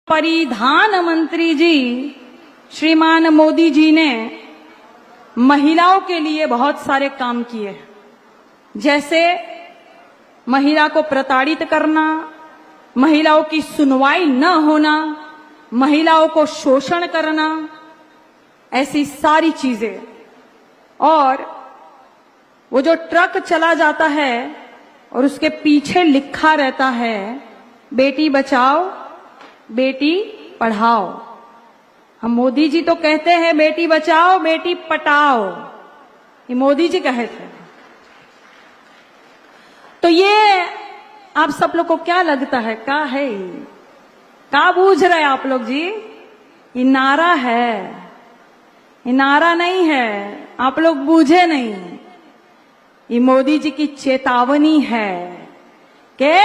परिधान मंत्री जी श्रीमान मोदी जी ने महिलाओं के लिए बहुत सारे काम किए, जैसे महिला को प्रताड़ित करना, महिलाओं की सुनवाई न होना, महिलाओं को शोषण करना, ऐसी सारी चीजें। और वो जो ट्रक चला जाता है और उसके पीछे लिखा रहता है बेटी बचाओ बेटी पढ़ाओ। हम मोदी जी तो कहते हैं बेटी बचाओ बेटी पटाओ, ये मोदी जी कहे थे। तो ये आप सब लोग को क्या लगता है, क्या है ये? क्या बूझ रहे आप लोग जी? ये नारा है, ये नारा नहीं है, आप लोग बूझे नहीं। ये मोदी जी की चेतावनी है कि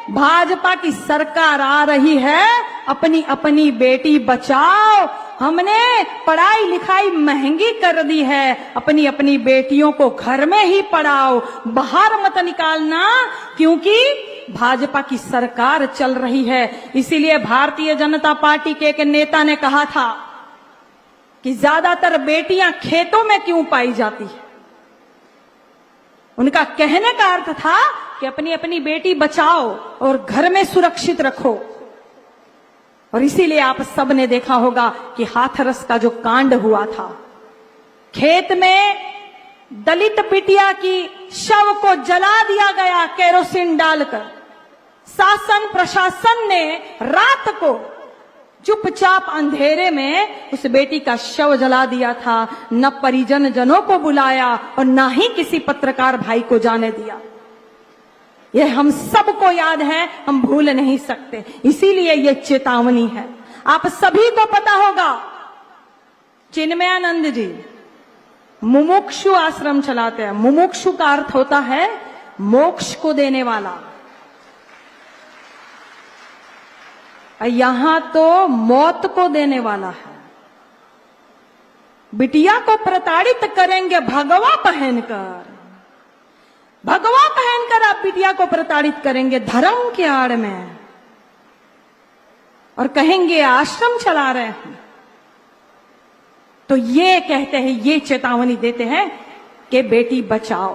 भाजपा की सरकार आ रही है, अपनी अपनी बेटी बचाओ। हमने पढ़ाई लिखाई महंगी कर दी है, अपनी अपनी बेटियों को घर में ही पढ़ाओ, बाहर मत निकालना, क्योंकि भाजपा की सरकार चल रही है। इसीलिए भारतीय जनता पार्टी के एक नेता ने कहा था कि ज्यादातर बेटियां खेतों में क्यों पाई जाती है। उनका कहने का अर्थ था कि अपनी अपनी बेटी बचाओ और घर में सुरक्षित रखो। और इसीलिए आप सब ने देखा होगा कि हाथरस का जो कांड हुआ था, खेत में दलित बिटिया की शव को जला दिया गया केरोसिन डालकर। शासन प्रशासन ने रात को चुपचाप अंधेरे में उस बेटी का शव जला दिया था, न परिजन जनों को बुलाया और न ही किसी पत्रकार भाई को जाने दिया। यह हम सबको याद है, हम भूल नहीं सकते। इसीलिए यह चेतावनी है। आप सभी को पता होगा चिन्मयानंद जी मुमुक्षु आश्रम चलाते हैं। मुमुक्षु का अर्थ होता है मोक्ष को देने वाला। यहां तो मौत को देने वाला है। बिटिया को प्रताड़ित करेंगे भगवा पहनकर, भगवा पहनकर आप बिटिया को प्रताड़ित करेंगे धर्म के आड़ में, और कहेंगे आश्रम चला रहे हैं। तो ये कहते हैं, ये चेतावनी देते हैं कि बेटी बचाओ।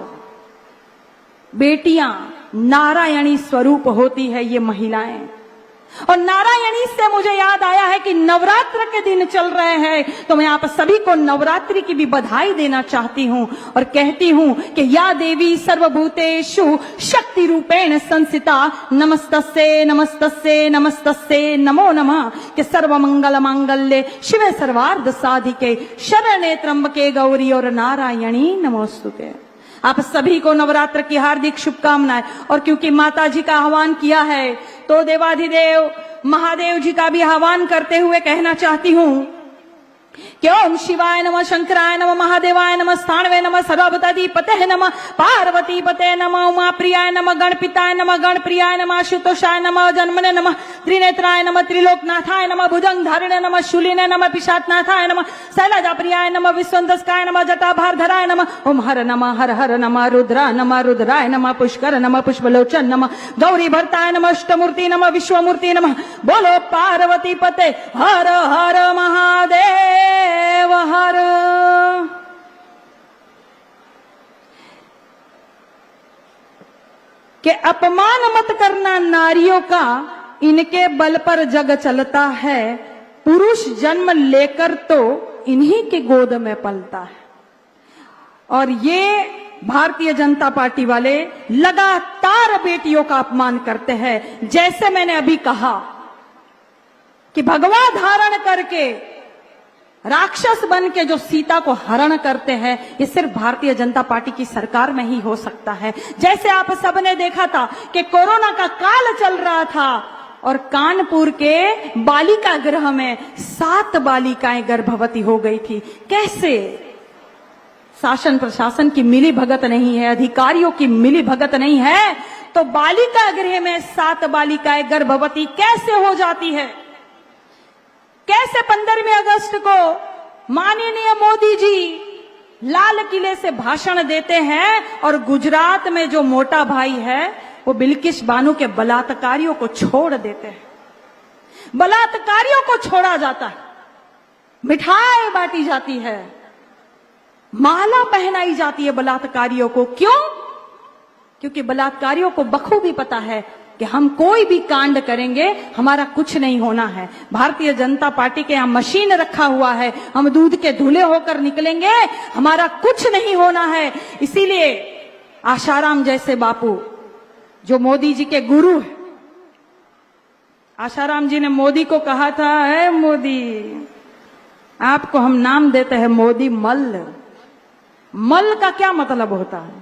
बेटियां नारायणी स्वरूप होती है ये महिलाएं। और नारायणी से मुझे याद आया है कि नवरात्र के दिन चल रहे हैं, तो मैं आप सभी को नवरात्रि की भी बधाई देना चाहती हूं और कहती हूं कि या देवी सर्वभूतेषु शक्ति रूपेण संस्थिता नमस्तस्ये नमस्तस्ये नमस्तस्ये नमो नमः। कि सर्वमंगल मांगल्ये शिवे सर्वार्थ साधिके शरण्ये त्र्यंबके गौरी और नारायणी नमोस्तुते। आप सभी को नवरात्र की हार्दिक शुभकामनाएं। और क्योंकि माता जी का आह्वान किया है, तो देवाधिदेव महादेव जी का भी आह्वान करते हुए कहना चाहती हूं कि ओम शिवाय नमः, शंकराय नमः, महादेवाय नमः, स्थाणवे नमः, सर्वभूताधिपते नमः, पार्वती पते नमः, उमा प्रियाय नमः, गणपिताय नमः, गणप्रियाय नमः, आशुतोषाय नमः, जन्मने नमः, त्रिनेत्राय नमः, त्रिलोकनाथाय नमः, भुजंग धारिणे नमः, शूलिने नमः, पिशाचनाथाय नमः, शैलजा प्रियाय नमः, विश्वंदस्काय नमः, जटाभारधराय नमः, ओम हर नमः, हर हर नमः, रुद्रा नमः, रुद्राय नमः, पुष्कर नमः, पुष्पलोचन नमः, गौरी भर्ताय नमः, अष्टमूर्ति नमः, विश्वमूर्ति नमः। बोलो पार्वती पते हर हर महादेव हर। के अपमान मत करना नारियों का, इनके बल पर जग चलता है, पुरुष जन्म लेकर तो इन्हीं के गोद में पलता है। और ये भारतीय जनता पार्टी वाले लगातार बेटियों का अपमान करते हैं। जैसे मैंने अभी कहा कि भगवा धारण करके राक्षस बन के जो सीता को हरण करते हैं, ये सिर्फ भारतीय जनता पार्टी की सरकार में ही हो सकता है। जैसे आप सबने देखा था कि कोरोना का काल चल रहा था और कानपुर के बालिका गृह में 7 बालिकाएं गर्भवती हो गई थी। कैसे? शासन प्रशासन की मिली भगत नहीं है, अधिकारियों की मिली भगत नहीं है, तो बालिका गृह में 7 बालिकाएं गर्भवती कैसे हो जाती है? कैसे 15 अगस्त को माननीय मोदी जी लाल किले से भाषण देते हैं और गुजरात में जो मोटा भाई है वो बिल्किस बानो के बलात्कारियों को छोड़ देते हैं। बलात्कारियों को छोड़ा जाता है, मिठाई बांटी जाती है, माला पहनाई जाती है बलात्कारियों को। क्यों? क्योंकि बलात्कारियों को बखूबी पता है कि हम कोई भी कांड करेंगे हमारा कुछ नहीं होना है। भारतीय जनता पार्टी के यहां मशीन रखा हुआ है, हम दूध के धुले होकर निकलेंगे, हमारा कुछ नहीं होना है। इसीलिए आशाराम जैसे बापू जो मोदी जी के गुरु है, आशाराम जी ने मोदी को कहा था, है मोदी, आपको हम नाम देते हैं मोदी मल्ल। मल का क्या मतलब होता है?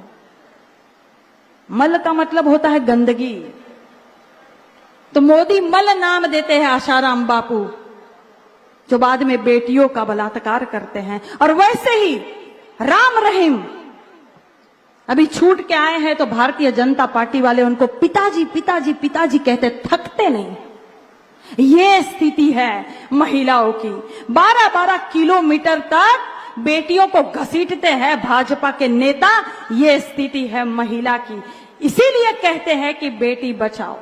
मल का मतलब होता है गंदगी। तो मोदी मल नाम देते हैं आशाराम बापू, जो बाद में बेटियों का बलात्कार करते हैं। और वैसे ही राम रहीम अभी छूट के आए हैं, तो भारतीय जनता पार्टी वाले उनको पिताजी पिताजी पिताजी कहते थकते नहीं। ये स्थिति है महिलाओं की। 12-12 किलोमीटर तक बेटियों को घसीटते हैं भाजपा के नेता। ये स्थिति है महिला की। इसीलिए कहते हैं कि बेटी बचाओ।